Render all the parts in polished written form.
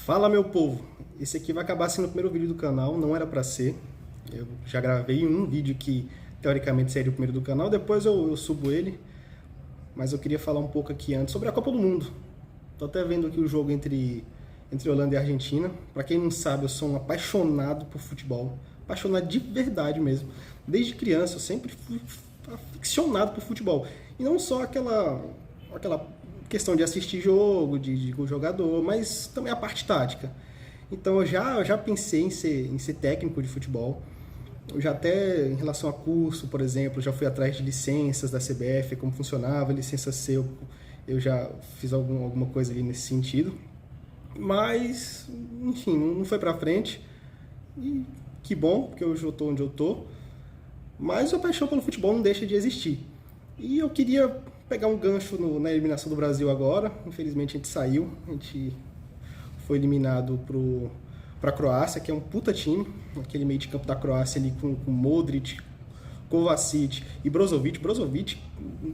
Fala, meu povo! Esse aqui vai acabar sendo o primeiro vídeo do canal, não era pra ser. Eu já gravei um vídeo que teoricamente seria o primeiro do canal, depois eu subo ele. Mas eu queria falar um pouco aqui antes sobre a Copa do Mundo. Tô até vendo aqui o jogo entre Holanda e Argentina. Pra quem não sabe, eu sou um apaixonado por futebol. Apaixonado de verdade mesmo. Desde criança eu sempre fui aficionado por futebol. E não só aquela questão de assistir jogo, de jogador, mas também a parte tática. Então eu já pensei em ser técnico de futebol. Eu já até, em relação a curso, por exemplo, já fui atrás de licenças da CBF, como funcionava, licença C, eu já fiz alguma coisa ali nesse sentido. Mas, enfim, não foi pra frente. E que bom, porque hoje eu tô onde eu tô. Mas a paixão pelo futebol não deixa de existir. E eu queria pegar um gancho na eliminação do Brasil agora. Infelizmente a gente saiu, a gente foi eliminado para a Croácia, que é um puta time. Aquele meio de campo da Croácia ali com Modric, Kovacic e Brozovic. Brozovic,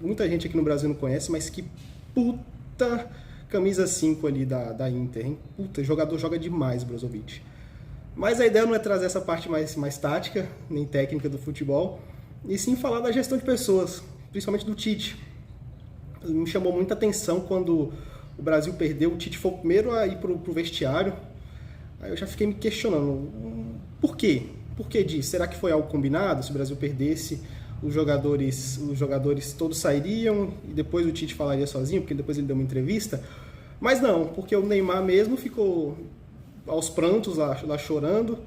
muita gente aqui no Brasil não conhece, mas que puta camisa 5 ali da Inter, hein? Puta, jogador joga demais, Brozovic. Mas a ideia não é trazer essa parte mais tática, nem técnica do futebol, e sim falar da gestão de pessoas, principalmente do Tite. Me chamou muita atenção quando o Brasil perdeu, o Tite foi o primeiro a ir pro vestiário. Aí eu já fiquei me questionando, por quê? Por que disso? Será que foi algo combinado? Se o Brasil perdesse, os jogadores todos sairiam e depois o Tite falaria sozinho, porque depois ele deu uma entrevista? Mas não, porque o Neymar mesmo ficou aos prantos lá chorando,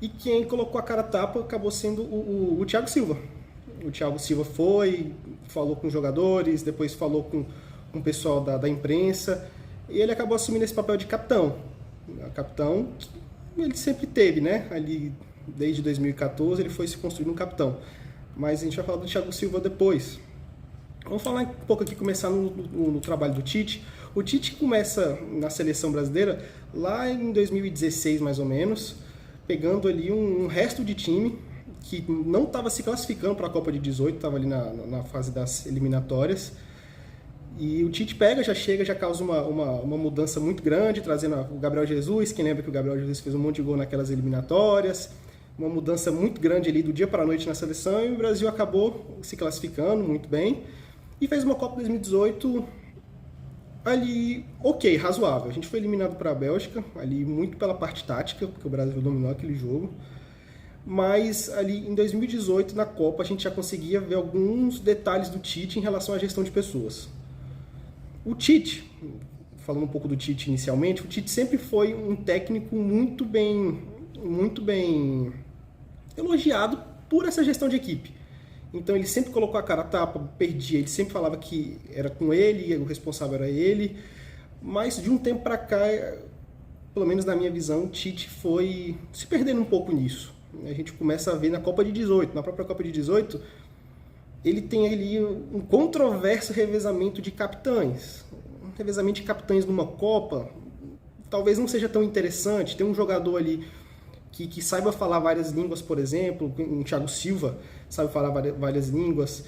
e quem colocou a cara a tapa acabou sendo o Thiago Silva. O Thiago Silva falou com os jogadores, depois falou com o pessoal da imprensa, e ele acabou assumindo esse papel de capitão. Capitão que ele sempre teve, né? Ali, desde 2014, ele foi se construindo um capitão. Mas a gente vai falar do Thiago Silva depois. Vamos falar um pouco aqui, começar no trabalho do Tite. O Tite começa na seleção brasileira lá em 2016, mais ou menos, pegando ali um resto de time que não estava se classificando para a Copa de 18, estava ali na fase das eliminatórias. E o Tite já chega, já causa uma mudança muito grande, trazendo o Gabriel Jesus. Quem lembra que o Gabriel Jesus fez um monte de gol naquelas eliminatórias. Uma mudança muito grande ali do dia para a noite na seleção, e o Brasil acabou se classificando muito bem. E fez uma Copa 2018 ali, ok, razoável. A gente foi eliminado para a Bélgica, ali muito pela parte tática, porque o Brasil dominou aquele jogo. Mas ali em 2018, na Copa, a gente já conseguia ver alguns detalhes do Tite em relação à gestão de pessoas. O Tite, falando um pouco do Tite inicialmente, o Tite sempre foi um técnico muito bem elogiado por essa gestão de equipe. Então ele sempre colocou a cara a tapa, perdia, ele sempre falava que era com ele, o responsável era ele. Mas de um tempo para cá, pelo menos na minha visão, o Tite foi se perdendo um pouco nisso. A gente começa a ver na Copa de 18, na própria Copa de 18, ele tem ali um controverso revezamento de capitães. Um revezamento de capitães numa Copa talvez não seja tão interessante. Tem um jogador ali que saiba falar várias línguas, por exemplo, um Thiago Silva sabe falar várias línguas,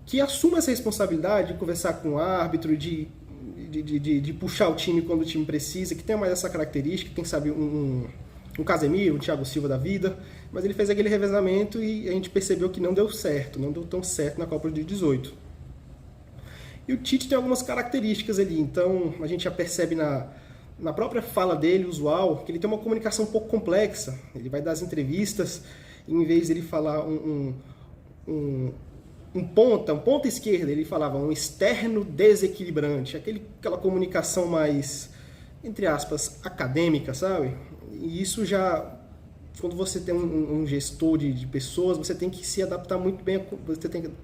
que assuma essa responsabilidade de conversar com o árbitro, de puxar o time quando o time precisa, que tem mais essa característica, quem sabe um Casemiro, um Thiago Silva da vida. Mas ele fez aquele revezamento e a gente percebeu que não deu certo, não deu tão certo na Copa de 18. E o Tite tem algumas características ali, então a gente já percebe na própria fala dele, usual, que ele tem uma comunicação um pouco complexa. Ele vai dar as entrevistas, e em vez de ele falar um ponta esquerda, ele falava um externo desequilibrante, aquela comunicação mais, entre aspas, acadêmica, sabe? E isso já, quando você tem um gestor de pessoas, você tem que se adaptar muito bem,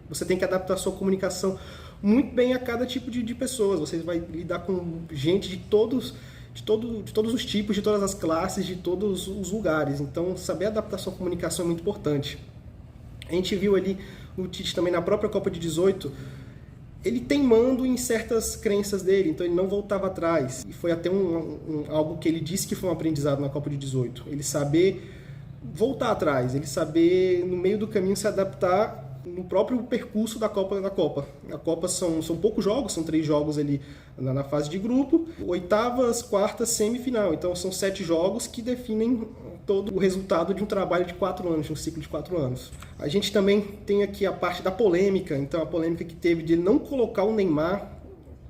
você tem que adaptar a sua comunicação muito bem a cada tipo de pessoas. Você vai lidar com gente de todos os tipos, de todas as classes, de todos os lugares. Então, saber adaptar a sua comunicação é muito importante. A gente viu ali o Tite também na própria Copa de 18, ele teimando em certas crenças dele, então ele não voltava atrás. E foi até algo que ele disse que foi um aprendizado na Copa de 18. Ele saber voltar atrás, ele saber, no meio do caminho, se adaptar no próprio percurso da Copa. A Copa são poucos jogos, são 3 jogos ali na fase de grupo, oitavas, quartas, semifinal. Então são 7 jogos que definem todo o resultado de um trabalho de 4 anos, de um ciclo de 4 anos. A gente também tem aqui a parte da polêmica, então a polêmica que teve de ele não colocar o Neymar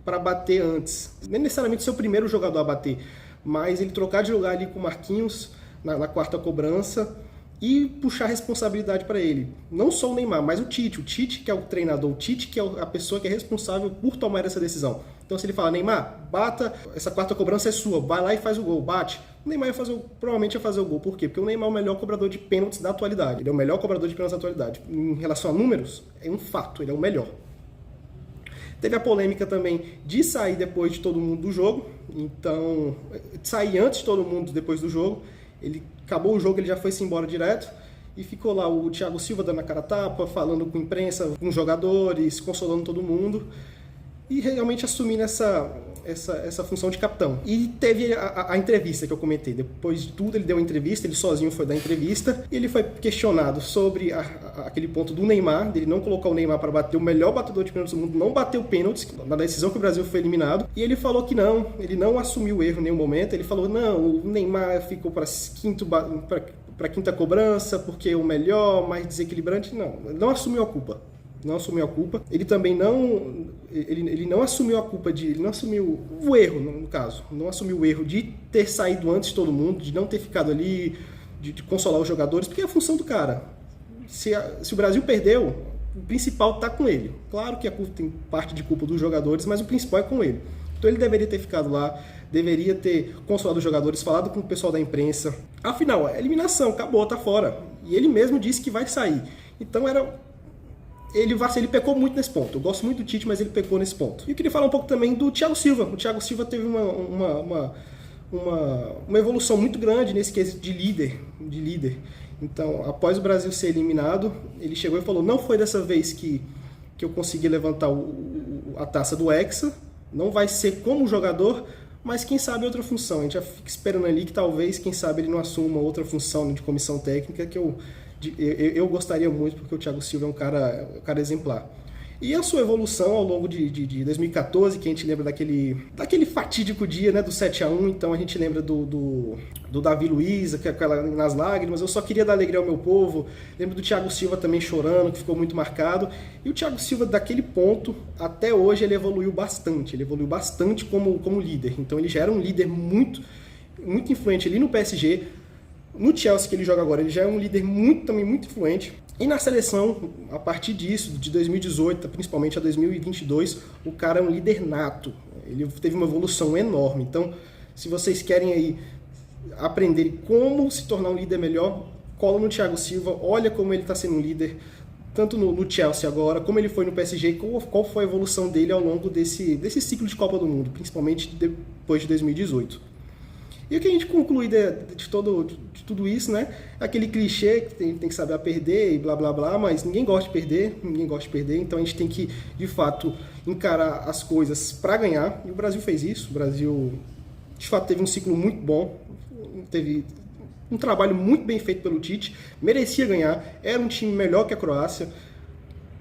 para bater antes. Nem necessariamente ser o primeiro jogador a bater, mas ele trocar de lugar ali com o Marquinhos na quarta cobrança e puxar a responsabilidade para ele. Não só o Neymar, mas o Tite que é o treinador, o Tite que é a pessoa que é responsável por tomar essa decisão. Então se ele fala, Neymar, bata, essa quarta cobrança é sua, vai lá e faz o gol, bate. O Neymar provavelmente ia fazer o gol. Por quê? Porque o Neymar é o melhor cobrador de pênaltis da atualidade. Ele é o melhor cobrador de pênaltis da atualidade. Em relação a números, é um fato, ele é o melhor. Teve a polêmica também de sair depois de todo mundo do jogo. Então, sair antes de todo mundo depois do jogo. Ele acabou o jogo, ele já foi-se embora direto. E ficou lá o Thiago Silva dando a cara a tapa, falando com a imprensa, com os jogadores, consolando todo mundo. E realmente assumindo essa função de capitão. E teve a entrevista que eu comentei. Depois de tudo, ele deu a entrevista, ele sozinho foi dar a entrevista. E ele foi questionado sobre aquele ponto do Neymar, dele não colocar o Neymar para bater, o melhor batedor de pênaltis do mundo, não bateu pênaltis, na decisão que o Brasil foi eliminado. E ele falou que não, ele não assumiu o erro em nenhum momento. Ele falou, não, o Neymar ficou para quinta cobrança, porque é o melhor, mais desequilibrante. Não, ele não assumiu a culpa. Não assumiu a culpa. Ele também ele não assumiu a culpa ele não assumiu o erro, no caso. Não assumiu o erro de ter saído antes de todo mundo, de não ter ficado ali, de consolar os jogadores, porque é a função do cara. Se o Brasil perdeu, o principal está com ele. Claro que tem parte de culpa dos jogadores, mas o principal é com ele. Então ele deveria ter ficado lá, deveria ter consolado os jogadores, falado com o pessoal da imprensa. Afinal, a eliminação, acabou, tá fora. E ele mesmo disse que vai sair. Então ele pecou muito nesse ponto. Eu gosto muito do Tite, mas ele pecou nesse ponto. E eu queria falar um pouco também do Thiago Silva. O Thiago Silva teve uma evolução muito grande nesse quesito de líder. Então, após o Brasil ser eliminado, ele chegou e falou, não foi dessa vez que eu consegui levantar a taça do Hexa, não vai ser como jogador, mas quem sabe outra função. A gente já fica esperando ali que talvez, quem sabe, ele não assuma uma outra função de comissão técnica que eu gostaria muito, porque o Thiago Silva é um cara exemplar. E a sua evolução ao longo de 2014, que a gente lembra daquele fatídico dia, né, do 7-1, então a gente lembra do Davi Luiz, aquela nas lágrimas, eu só queria dar alegria ao meu povo, lembro do Thiago Silva também chorando, que ficou muito marcado, e o Thiago Silva daquele ponto, até hoje, ele evoluiu bastante como líder, então ele já era um líder muito, muito influente ali no PSG. No Chelsea, que ele joga agora, ele já é um líder também muito influente. E na seleção, a partir disso, de 2018, principalmente a 2022, o cara é um líder nato. Ele teve uma evolução enorme. Então, se vocês querem aí aprender como se tornar um líder melhor, cola no Thiago Silva, olha como ele está sendo um líder, tanto no Chelsea agora, como ele foi no PSG, qual foi a evolução dele ao longo desse ciclo de Copa do Mundo, principalmente depois de 2018. E o que a gente conclui de tudo isso, né? Aquele clichê que tem que saber perder e blá blá blá, mas ninguém gosta de perder, então a gente tem que, de fato, encarar as coisas para ganhar, e o Brasil fez isso. O Brasil, de fato, teve um ciclo muito bom, teve um trabalho muito bem feito pelo Tite, merecia ganhar, era um time melhor que a Croácia.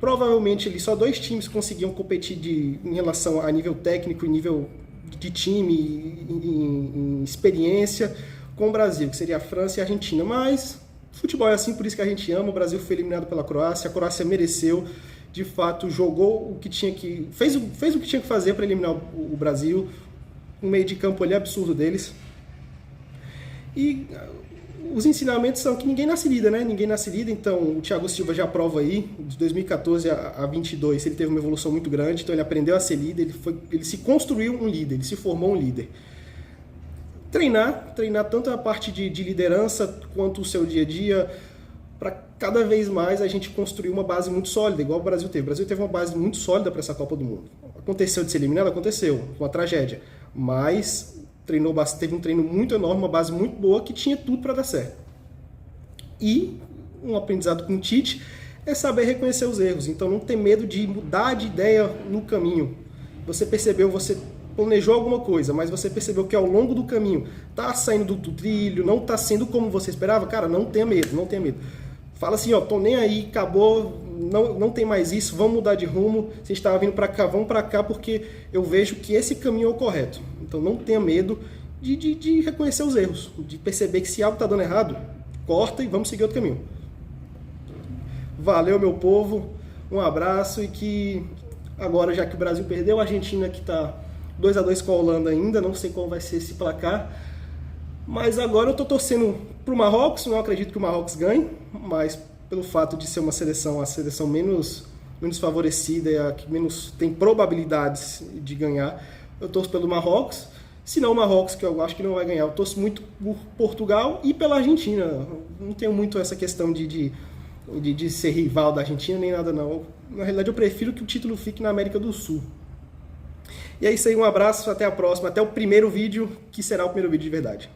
Provavelmente ali só 2 times conseguiam competir em relação a nível técnico e nível de time, em experiência, com o Brasil, que seria a França e a Argentina. Mas futebol é assim, por isso que a gente ama. O Brasil foi eliminado pela Croácia, a Croácia mereceu, de fato, jogou o que tinha que... fez o que tinha que fazer para eliminar o Brasil, um meio de campo ali absurdo deles. E os ensinamentos são que ninguém nasce líder, né? Ninguém nasce líder, então o Thiago Silva já prova aí, de 2014 a 22, ele teve uma evolução muito grande, então ele aprendeu a ser líder, ele se construiu um líder, ele se formou um líder. Treinar tanto a parte de liderança quanto o seu dia a dia, para cada vez mais a gente construir uma base muito sólida, igual o Brasil teve. O Brasil teve uma base muito sólida para essa Copa do Mundo. Aconteceu de ser eliminado? Aconteceu, uma tragédia, mas teve um treino muito enorme, uma base muito boa, que tinha tudo para dar certo. E um aprendizado com o Tite é saber reconhecer os erros, então não ter medo de mudar de ideia no caminho. Você planejou alguma coisa, mas você percebeu que ao longo do caminho está saindo do trilho, não está sendo como você esperava, cara, não tenha medo. Fala assim, ó, tô nem aí, acabou, não tem mais isso, vamos mudar de rumo. Se a gente estava vindo para cá, vamos para cá, porque eu vejo que esse caminho é o correto. Então não tenha medo de reconhecer os erros, de perceber que se algo está dando errado, corta e vamos seguir outro caminho. Valeu, meu povo, um abraço, e que agora, já que o Brasil perdeu, a Argentina que está 2-2 com a Holanda ainda, não sei qual vai ser esse placar, mas agora eu estou torcendo para o Marrocos. Não acredito que o Marrocos ganhe, mas pelo fato de ser a seleção menos favorecida e a que menos tem probabilidades de ganhar, eu torço pelo Marrocos. Se não o Marrocos, que eu acho que não vai ganhar, eu torço muito por Portugal e pela Argentina. Não tenho muito essa questão de ser rival da Argentina nem nada não. Na realidade eu prefiro que o título fique na América do Sul. E é isso aí, um abraço, até a próxima, até o primeiro vídeo, que será o primeiro vídeo de verdade.